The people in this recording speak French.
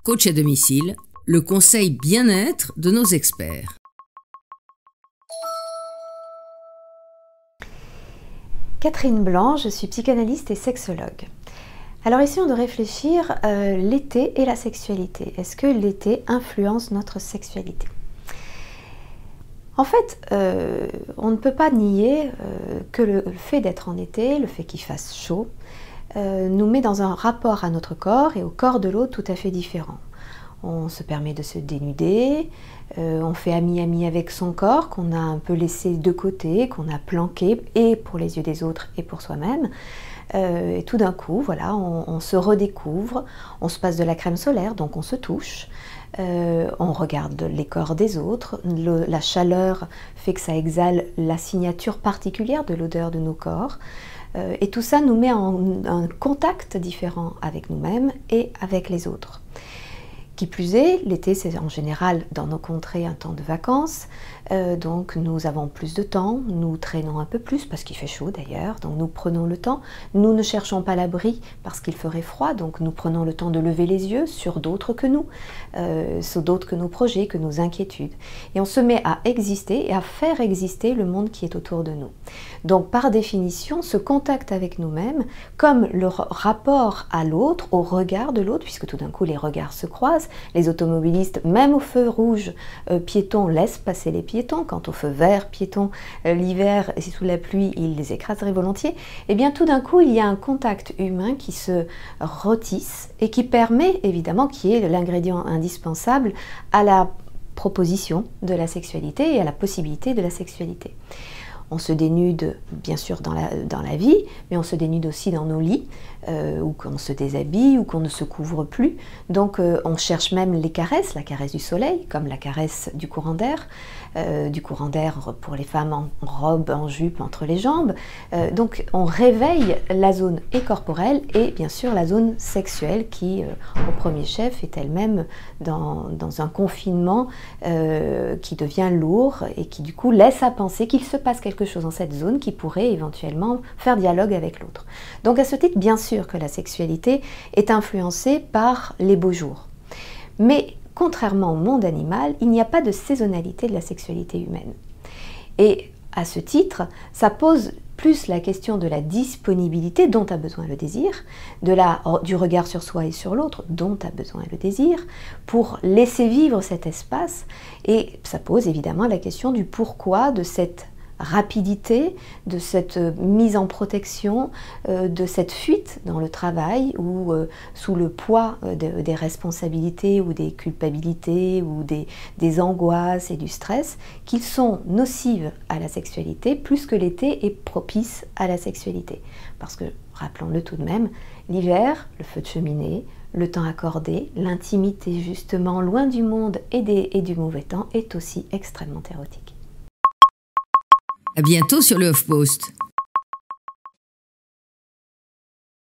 coach à domicile, le conseil bien-être de nos experts. Catherine Blanc, je suis psychanalyste et sexologue. Alors essayons de réfléchir l'été et la sexualité. Est-ce que l'été influence notre sexualité ? En fait, on ne peut pas nier que le fait d'être en été, le fait qu'il fasse chaud, nous met dans un rapport à notre corps et au corps de l'autre tout à fait différent. On se permet de se dénuder, on fait ami-ami avec son corps qu'on a un peu laissé de côté, qu'on a planqué et pour les yeux des autres et pour soi-même. Et tout d'un coup, voilà, on se redécouvre, on se passe de la crème solaire, donc on se touche, on regarde les corps des autres, la chaleur fait que ça exhale la signature particulière de l'odeur de nos corps. Et tout ça nous met en un contact différent avec nous-mêmes et avec les autres. Qui plus est, l'été c'est en général dans nos contrées un temps de vacances, donc nous avons plus de temps, nous traînons un peu plus parce qu'il fait chaud d'ailleurs, donc nous prenons le temps, nous ne cherchons pas l'abri parce qu'il ferait froid, donc nous prenons le temps de lever les yeux sur d'autres que nous, sur d'autres que nos projets, que nos inquiétudes. Et on se met à exister et à faire exister le monde qui est autour de nous. Donc par définition, ce contact avec nous-mêmes, comme le rapport à l'autre, au regard de l'autre, puisque tout d'un coup les regards se croisent, les automobilistes, même au feu rouge piéton, laissent passer les piétons, quant au feu vert piéton, l'hiver et sous la pluie, ils les écraseraient volontiers, et bien tout d'un coup il y a un contact humain qui se retisse et qui permet évidemment, qui est l'ingrédient indispensable à la proposition de la sexualité et à la possibilité de la sexualité. On se dénude bien sûr dans la vie, mais on se dénude aussi dans nos lits, ou qu'on se déshabille, ou qu'on ne se couvre plus. Donc on cherche même les caresses, la caresse du soleil, comme la caresse du courant d'air pour les femmes en robe, en jupe, entre les jambes. Donc on réveille la zone et corporelle et bien sûr la zone sexuelle qui, au premier chef, est elle-même dans un confinement qui devient lourd et qui du coup laisse à penser qu'il se passe quelque chose dans cette zone qui pourrait éventuellement faire dialogue avec l'autre. Donc à ce titre, bien sûr que la sexualité est influencée par les beaux jours. Mais contrairement au monde animal, il n'y a pas de saisonnalité de la sexualité humaine. Et à ce titre, ça pose plus la question de la disponibilité dont a besoin le désir, du regard sur soi et sur l'autre dont a besoin le désir, pour laisser vivre cet espace. Et ça pose évidemment la question du pourquoi de cette rapidité, de cette mise en protection, de cette fuite dans le travail ou sous le poids des responsabilités ou des culpabilités ou des angoisses et du stress qui sont nocives à la sexualité plus que l'été est propice à la sexualité. Parce que, rappelons-le tout de même, l'hiver, le feu de cheminée, le temps accordé, l'intimité justement loin du monde et du mauvais temps est aussi extrêmement érotique. À bientôt sur le HuffPost.